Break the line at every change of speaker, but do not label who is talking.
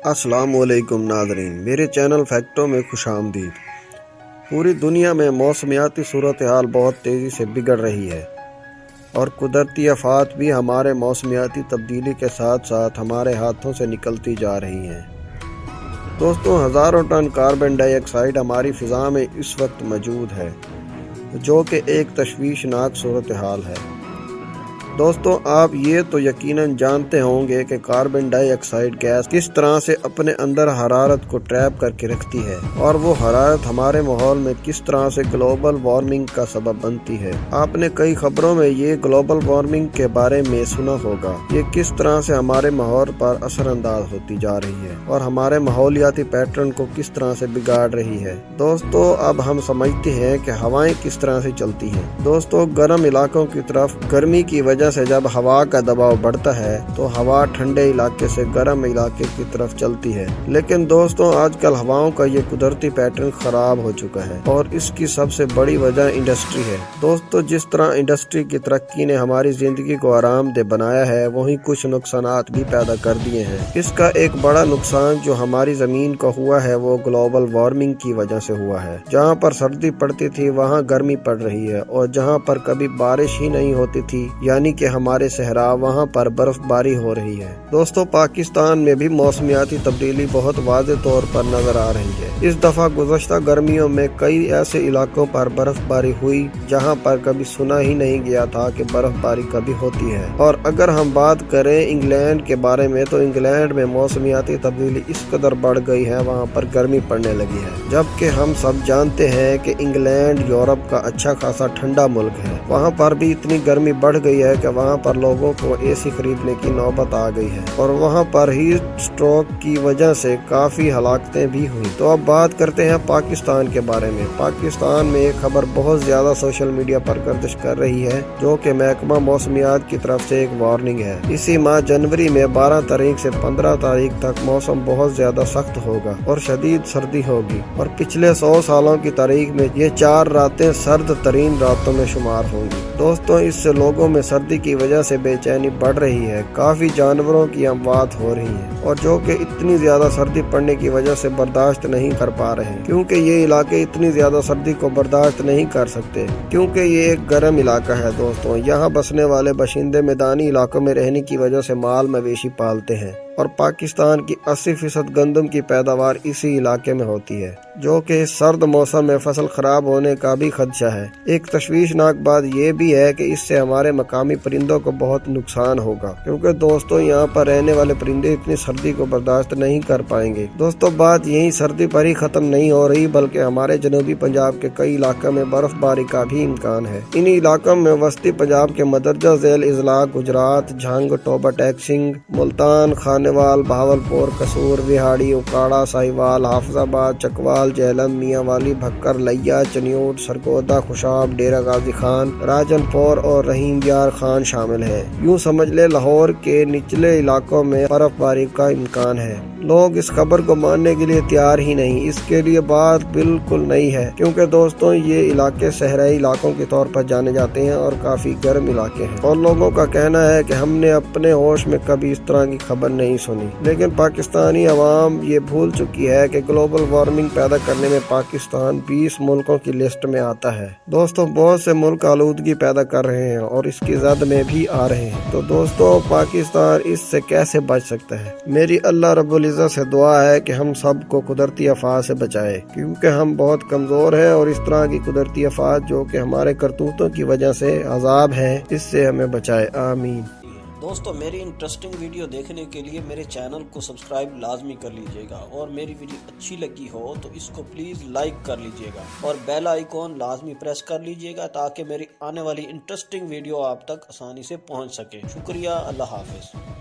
अस्सलाम वालेकुम नाज़रीन, मेरे चैनल फैक्टों में खुश आमदीद। पूरी दुनिया में मौसमियाती सूरत हाल बहुत तेज़ी से बिगड़ रही है और कुदरती आफात भी हमारे मौसमियाती तब्दीली के साथ साथ हमारे हाथों से निकलती जा रही हैं। दोस्तों, हज़ारों टन कार्बन डाइऑक्साइड हमारी फ़िज़ा में इस वक्त मौजूद है, जो कि एक तशवीशनाक सूरत हाल है। दोस्तों, आप ये तो यकीनन जानते होंगे कि कार्बन डाइऑक्साइड गैस किस तरह से अपने अंदर हरारत को ट्रैप करके रखती है और वो हरारत हमारे माहौल में किस तरह से ग्लोबल वार्मिंग का सबब बनती है। आपने कई खबरों में ये ग्लोबल वार्मिंग के बारे में सुना होगा। ये किस तरह से हमारे माहौल पर असरअंदाज होती जा रही है और हमारे माहौलियाती पैटर्न को किस तरह से बिगाड़ रही है। दोस्तों, अब हम समझते हैं कि हवाएं किस तरह से चलती हैं। दोस्तों, गर्म इलाकों की तरफ गर्मी की वजह से जब हवा का दबाव बढ़ता है तो हवा ठंडे इलाके से गर्म इलाके की तरफ चलती है। लेकिन दोस्तों, आजकल हवाओं का ये कुदरती पैटर्न खराब हो चुका है और इसकी सबसे बड़ी वजह इंडस्ट्री है। दोस्तों, जिस तरह इंडस्ट्री की तरक्की ने हमारी जिंदगी को आरामदेह बनाया है, वहीं कुछ नुकसानात भी पैदा कर दिए हैं। इसका एक बड़ा नुकसान जो हमारी जमीन को हुआ है वो ग्लोबल वार्मिंग की वजह से हुआ है। जहाँ पर सर्दी पड़ती थी वहाँ गर्मी पड़ रही है और जहाँ पर कभी बारिश ही नहीं होती थी यानी कि हमारे सहरा, वहाँ पर बर्फबारी हो रही है। दोस्तों, पाकिस्तान में भी मौसमियाती तब्दीली बहुत वाज़ेह तौर पर नजर आ रही है। इस दफा गुज़श्ता गर्मियों में कई ऐसे इलाकों पर बर्फबारी हुई जहाँ पर कभी सुना ही नहीं गया था कि बर्फबारी कभी होती है। और अगर हम बात करें इंग्लैंड के बारे में तो इंग्लैंड में मौसमियाती तब्दीली इस कदर बढ़ गई है, वहाँ पर गर्मी पड़ने लगी है। जबकि हम सब जानते हैं कि इंग्लैंड यूरोप का अच्छा खासा ठंडा मुल्क है। वहाँ पर भी इतनी गर्मी बढ़ गई है कि वहाँ पर लोगों को एसी खरीदने की नौबत आ गई है और वहाँ पर हीट स्ट्रोक की वजह से काफी हलाकतें भी हुई। तो अब बात करते हैं पाकिस्तान के बारे में। पाकिस्तान में एक खबर बहुत ज्यादा सोशल मीडिया पर गर्दिश कर रही है, जो कि महकमा मौसमियात की तरफ से एक वार्निंग है। इसी माह जनवरी में 12 तारीख से 15 तारीख तक मौसम बहुत ज्यादा सख्त होगा और शदीद सर्दी होगी और पिछले 100 सालों की तारीख में ये 4 रातें सर्द तरीन रातों में शुमार होंगी। दोस्तों, इससे लोगों में सर्दी की वजह से बेचैनी बढ़ रही है। काफी जानवरों की अमवात हो रही है और जो कि इतनी ज्यादा सर्दी पड़ने की वजह से बर्दाश्त नहीं कर पा रहे, क्योंकि ये इलाके इतनी ज्यादा सर्दी को बर्दाश्त नहीं कर सकते, क्योंकि ये एक गर्म इलाका है। दोस्तों, यहाँ बसने वाले बाशिंदे मैदानी इलाकों में रहने की वजह से माल मवेशी पालते हैं और पाकिस्तान की 80% गंदम की पैदावार इसी इलाके में होती है, जो कि सर्द मौसम में फसल खराब होने का भी खदशा है। एक तशवीशनाक बात यह भी है कि इससे हमारे मकामी परिंदों को बहुत नुकसान होगा, क्योंकि दोस्तों यहाँ पर रहने वाले परिंदे इतनी सर्दी को बर्दाश्त नहीं कर पाएंगे। दोस्तों, बात यही सर्दी पर ही खत्म नहीं हो रही, बल्कि हमारे जनूबी पंजाब के कई इलाकों में बर्फबारी का भी इम्कान है। इन इलाकों में वस्ती पंजाब के मदरजा झेल अजला, गुजरात, झंग, टोबा टैक्सिंग, मुल्तान, खानेवाल, बहावलपुर, कसूर, विहाड़ी, उकाड़ा, साहिवाल, हाफिजाबाद, चकवाल, झेलम, मियांवाली, भक्कर, लैया, चनियोट, सरगोदा, खुशाब, डेरा गाजी खान, राजनपुर और रहीम यार खान शामिल है। यूँ समझ ले लाहौर के निचले इलाकों में बर्फबारी का इम्कान है। लोग इस खबर को मानने के लिए तैयार ही नहीं। इसके लिए बात बिल्कुल नहीं है, क्योंकि दोस्तों ये इलाके सहराई इलाकों के तौर पर जाने जाते हैं और काफी गर्म इलाके हैं और लोगों का कहना है कि हमने अपने होश में कभी इस तरह की खबर नहीं सुनी। लेकिन पाकिस्तानी अवाम ये भूल चुकी है कि ग्लोबल वार्मिंग पैदा करने में पाकिस्तान 20 मुल्कों की लिस्ट में आता है। दोस्तों, बहुत से मुल्क आलूदगी पैदा कर रहे हैं और इसकी जद में भी आ रहे हैं। तो दोस्तों, पाकिस्तान इससे कैसे बच सकता है? मेरी अल्लाह रब्बुल इज़्ज़त से दुआ है कि हम सब को कुदरती आफात से बचाए, क्योंकि हम बहुत कमजोर हैं और इस तरह की कुदरती आफात जो कि हमारे करतूतों की वजह से अजाब है, इससे हमें बचाए। आमीन।
दोस्तों, मेरी इंटरेस्टिंग वीडियो देखने के लिए मेरे चैनल को सब्सक्राइब लाजमी कर लीजिएगा और मेरी वीडियो अच्छी लगी हो तो इसको प्लीज़ लाइक कर लीजिएगा और बेल आइकॉन लाजमी प्रेस कर लीजिएगा ताकि मेरी आने वाली इंटरेस्टिंग वीडियो आप तक आसानी से पहुंच सके। शुक्रिया। अल्लाह हाफिज़।